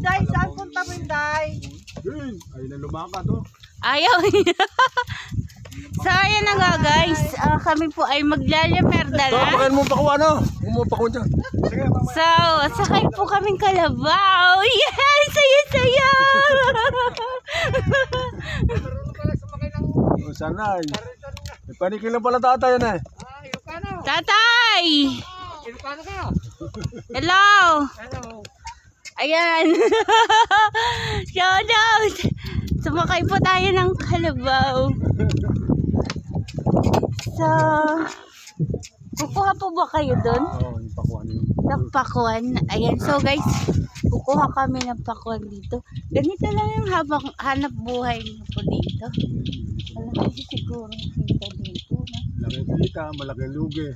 Inday, saan punta mo, Inday? Ay na lumakad to. Ayaw niya. So, ayan na nga guys. Kami po ay maglalamerda So, na. pakain mo pa ko ano? Umupa ko dyan. Sige, mamaya. So, sakay po kaming kalabaw. Yes! Saya-saya! O, sanay. May panikin lang pala tatay yan eh. Tatay! Ilocano ka? Hello! Hello. Ayan. Shout out! Sumakay po tayo ng kalabaw. So, kukuha po ba kayo dun? Oo, yung pakuan yun. Ng pakuan. Ayan. So guys, kukuha kami ng pakuan dito. Ganito lang yung hanap buhay niyo po dito. Malaki siguro kita dito. No? Laki kita, malaki lugi.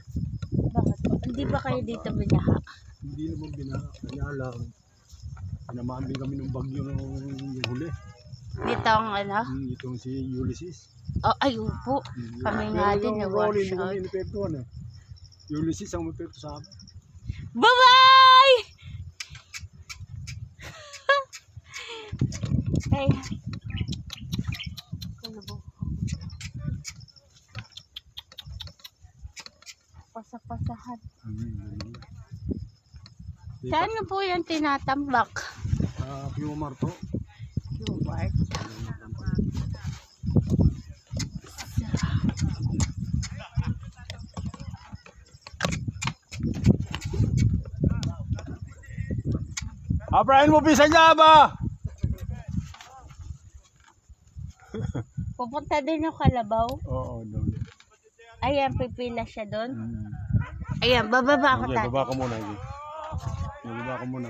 Bakit po? Hindi ba kayo dito binaha? Hindi naman kanya lang. Pinamaan din kami ng bagyo ng huli. Dito ang ano? Itong si Ulysses. Oh, ayun po. Kami nga din na wash out. Ulysses ang mapekto sa akin. Bye-bye! Hey. Pasa-pasahan. Saan nyo po yung tinatambak? Pio Marto. Q-Mart. Abrahin mo bisa niya ba? Pupunta din yung kalabaw. Oo, doon. Ayan, pipila siya doon. Ayan, bababa ako tayo. Baba ka muna. Baba ka muna.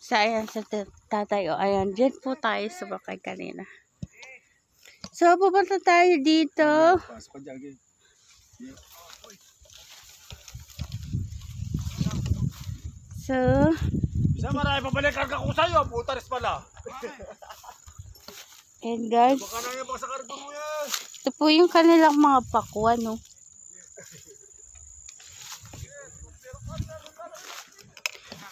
So, ayan sa tatay. O, ayan, dyan po tayo sumakay kanina. So, pupunta tayo dito. So, Isa marami pabalikan ka ko sa'yo. Putaris pala. and guys, Baka na yung sa kargo mo yan. ito po yung kanilang mga pakuan, no?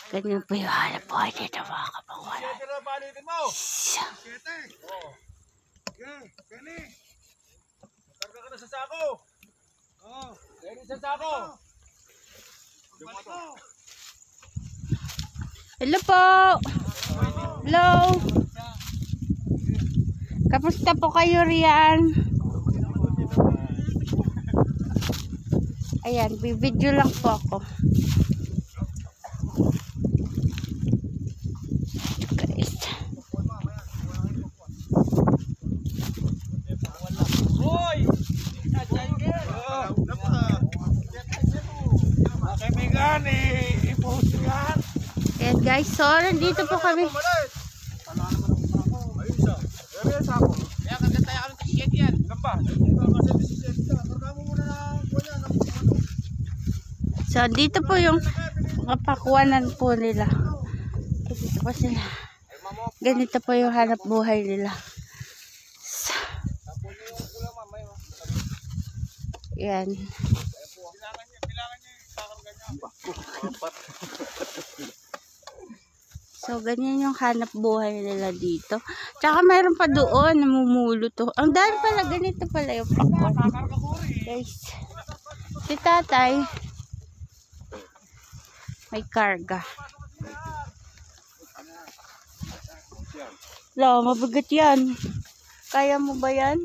Ganyan po yung hanap buhay dito, mga kapakuan. Siyete na palitin mo. Siyete. Oo. Kani. Karga ka na sa sako. Oo. Kani sa sako. Hello po! Hello! Kamusta po kayo riyan? Ayan, bibidyo lang po ako. Guys. Hoy! Kaibigan, i-post yan. Ayan guys, so nandito po kami. So dito po yung mga pakuanan po nila. Dito po sila. Ganito po yung hanap buhay nila. So, yan. So, ganyan yung hanap buhay nila dito. Tsaka mayroon pa doon, namumulo to. Ang dami pala, ganito pala yung pakwan. Guys, si tatay, may karga. Mabigat yan. Kaya mo ba yan?